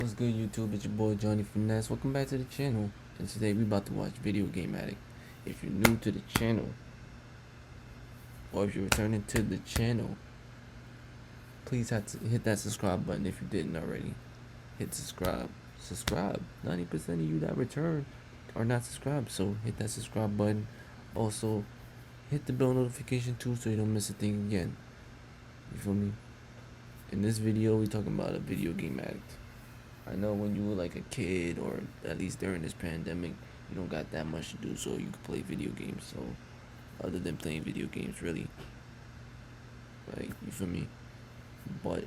What's good, YouTube? It's your boy Johnny Finesse. Welcome back to the channel. And today we about to watch Video Game Addict. If you're new to the channel, or if you're returning to the channel, please hit that subscribe button if you didn't already. Hit subscribe. 90% of you that return are not subscribed, so hit that subscribe button. Also, hit the bell notification too so you don't miss a thing again. You feel me? In this video, we talking about a video game addict. I know when you were like a kid, or at least during this pandemic, you don't got that much to do, so you can play video games. So, other than playing video games, really, like, you feel me? But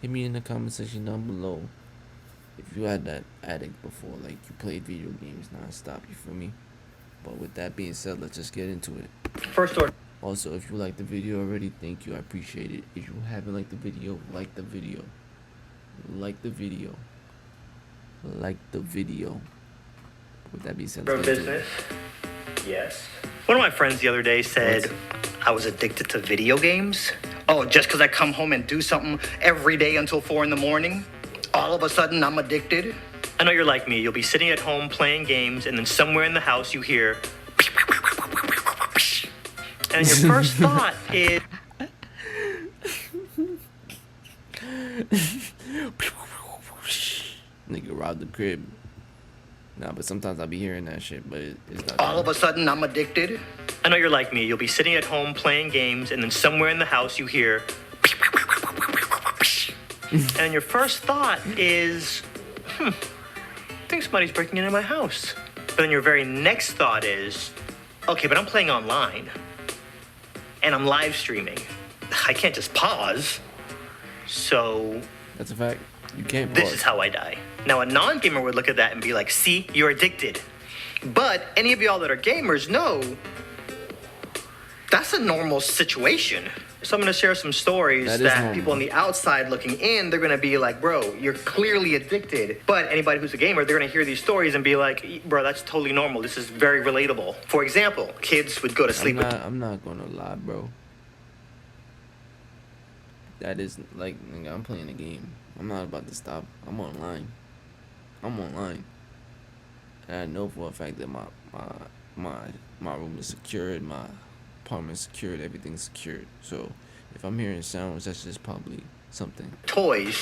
hit me in the comment section down below if you had that addict before, like you played video games non-stop. You feel me? But with that being said, let's just get into it. First order. Also, if you liked the video already, thank you. I appreciate it. If you haven't liked the video, like the video. Like the video. Like the video. With that being said, For business. Yes. One of my friends the other day said I was addicted to video games. Oh, just because I come home and do something every day until 4 in the morning, all of a sudden I'm addicted. I know you're like me. You'll be sitting at home playing games, and then somewhere in the house you hear, and your first thought is, nigga robbed the crib. Nah, but sometimes I be hearing that shit, but it's not. all of a sudden I'm addicted. I know you're like me. You'll be sitting at home playing games, and then somewhere in the house you hear, and your first thought is, I think somebody's breaking into my house. But then your very next thought is, okay, but I'm playing online, and I'm live streaming. I can't just pause. So That's a fact. You can't pause. this is how I die. Now, a non-gamer would look at that and be like, see, you're addicted. But any of y'all that are gamers know that's a normal situation. So I'm going to share some stories that people on the outside looking in, they're going to be like, bro, you're clearly addicted. But anybody who's a gamer, they're going to hear these stories and be like, bro, that's totally normal. This is very relatable. For example, kids would go to sleep I'm not going to lie, bro. That is, like, nigga, I'm playing a game. I'm not about to stop. I'm online. And I know for a fact that my room is secured, my apartment secured, everything's secured. So if I'm hearing sounds, that's just probably something. toys,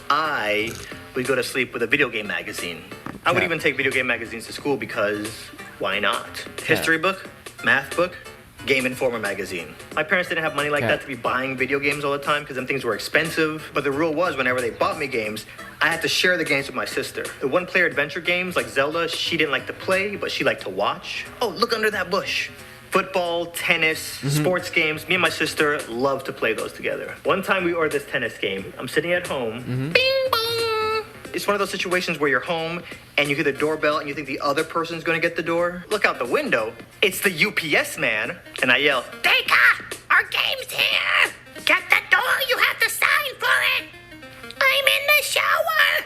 I would go to sleep with a video game magazine. I would even take video game magazines to school because why not? History book, math book, Game Informer magazine. My parents didn't have money like that to be buying video games all the time because them things were expensive. But the rule was whenever they bought me games, I had to share the games with my sister. The one-player adventure games like Zelda, she didn't like to play, but she liked to watch. Oh, look under that bush. Football, tennis, sports games. Me and my sister love to play those together. One time we ordered this tennis game. I'm sitting at home. Bing bong. It's one of those situations where you're home and you hear the doorbell and you think the other person's gonna get the door. Look out the window. It's the UPS man. And I yell, Deka, our game's here. Get the door. You have to sign for it. I'm in the shower.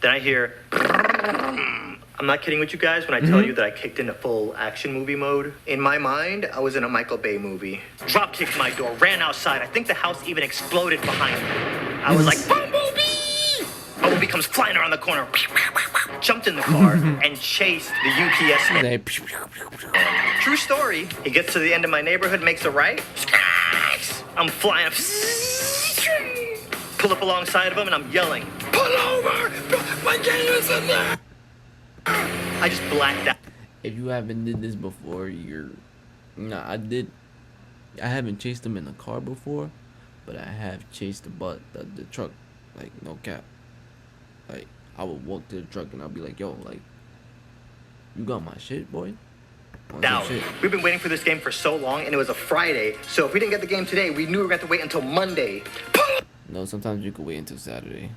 Then I hear, I'm not kidding with you guys when I tell you that I kicked into full action movie mode. In my mind, I was in a Michael Bay movie. Drop kicked my door, ran outside. I think the house even exploded behind me. I was like, Bumblebee! Bumblebee comes flying around the corner, jumped in the car, and chased the UPS man. True story. He gets to the end of my neighborhood, makes a right. I'm flying. Pull up alongside of him, and I'm yelling, pull over! My game is in there! I just blacked out. If you haven't did this before, I haven't chased them in a car before, but I have chased the truck, like, no cap. Like, I would walk to the truck and I'll be like, yo, like, you got my shit, boy? Now, we've been waiting for this game for so long, and it was a Friday, so if we didn't get the game today, we knew we were going to have to wait until Monday. No, sometimes you could wait until Saturday.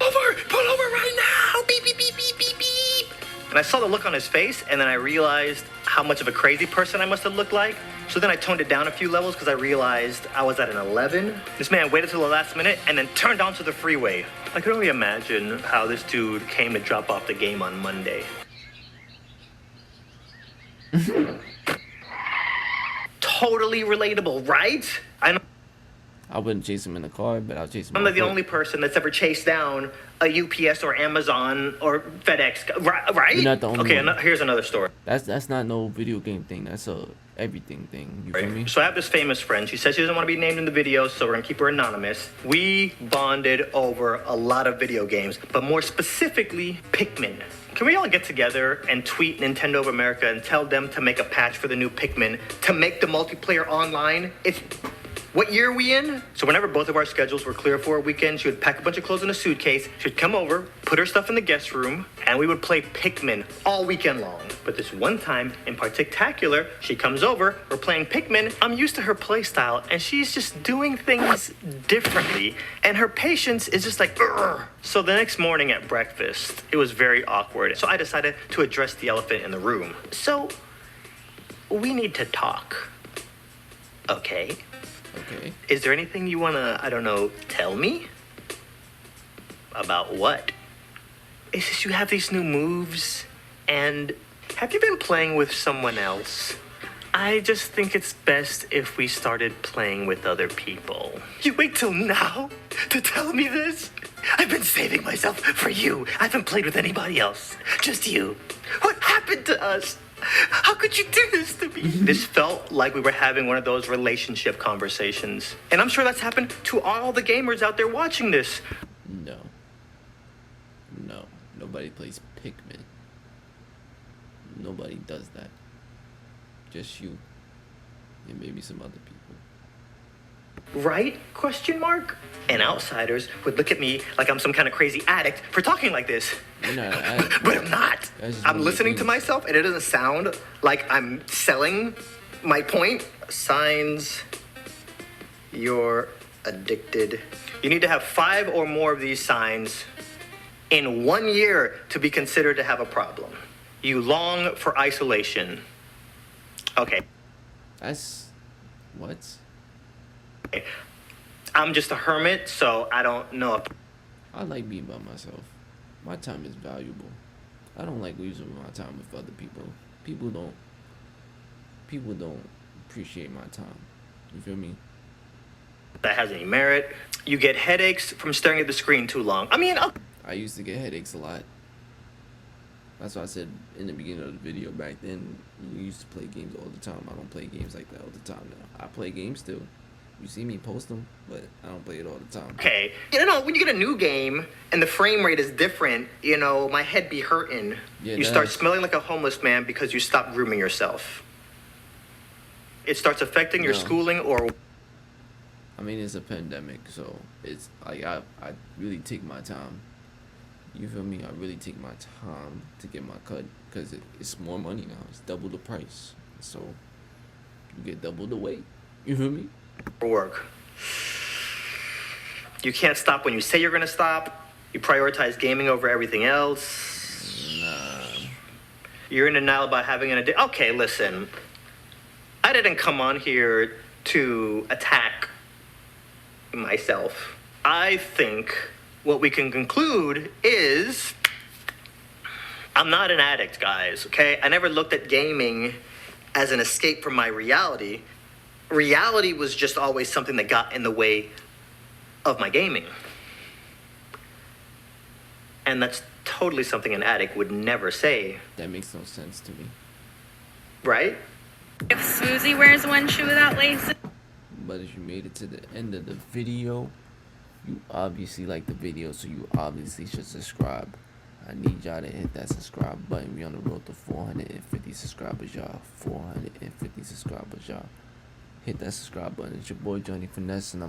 Pull over right now! Beep, beep, beep, beep, beep, beep. And I saw the look on his face, and then I realized how much of a crazy person I must have looked like. So then I toned it down a few levels because I realized I was at an 11. This man waited till the last minute and then turned onto the freeway. I could only imagine how this dude came to drop off the game on Monday. Totally relatable, right? I know. I wouldn't chase him in the car, but I'll chase him. I'm not the only person that's ever chased down a UPS or Amazon or FedEx, right? You're not the only okay, one. here's another story. That's not no video game thing. That's a everything thing. You feel me? So I have this famous friend. She says she doesn't want to be named in the video, so we're gonna keep her anonymous. We bonded over a lot of video games, but more specifically, Pikmin. Can we all get together and tweet Nintendo of America and tell them to make a patch for the new Pikmin to make the multiplayer online? What year are we in? So whenever both of our schedules were clear for a weekend, she would pack a bunch of clothes in a suitcase, she'd come over, put her stuff in the guest room, and we would play Pikmin all weekend long. But this one time in particular, she comes over, we're playing Pikmin, I'm used to her play style, and she's just doing things differently, and her patience is just like, Urgh. So the next morning at breakfast, it was very awkward. So I decided to address the elephant in the room. So, we need to talk. Okay. Okay. Is there anything you wanna, I don't know, tell me? About what? It's just you have these new moves, and have you been playing with someone else? I just think it's best if we started playing with other people. You wait till now to tell me this? I've been saving myself for you. I haven't played with anybody else. Just you. What happened to us? How could you do this to me? This felt like we were having one of those relationship conversations. And I'm sure that's happened to all the gamers out there watching this. No. No. Nobody plays Pikmin. Nobody does that. Just you. And maybe some other people. Right? Question mark? And outsiders would look at me like I'm some kind of crazy addict for talking like this. You're not an addict. But I'm not. I'm listening to myself and it doesn't sound like I'm selling my point. Signs you're addicted. You need to have 5 or more of these signs in 1 year to be considered to have a problem. You long for isolation. Okay. That's... What? I'm just a hermit, so I don't know if... I like being by myself. My time is valuable. I don't like losing my time with other people. People don't appreciate my time. You feel me? That has any merit. You get headaches from staring at the screen too long. I mean, I used to get headaches a lot. That's why I said in the beginning of the video back then, you used to play games all the time. I don't play games like that all the time now. I play games still. You see me post them, but I don't play it all the time. okay. You know, when you get a new game and the frame rate is different, you know, my head be hurting. Yeah, you start smelling like a homeless man because you stop grooming yourself. It starts affecting your schooling or... I mean, it's a pandemic, so it's like I really take my time. You feel me? I really take my time to get my cut because it's more money now. It's double the price, so you get double the weight. You feel me? work. You can't stop when you say you're gonna stop. You prioritize gaming over everything else. Nah. You're in denial about having an addiction. Okay, listen. I didn't come on here to attack myself. I think what we can conclude is I'm not an addict, guys, okay? I never looked at gaming as an escape from my reality. Reality was just always something that got in the way of my gaming. And that's totally something an addict would never say. That makes no sense to me. Right? If Swoozie wears one shoe without laces. But if you made it to the end of the video, you obviously like the video, so you obviously should subscribe. I need y'all to hit that subscribe button. We on the road to 450 subscribers, y'all. 450 subscribers, y'all. Hit that subscribe button. It's your boy Johnny Finesse, and I'm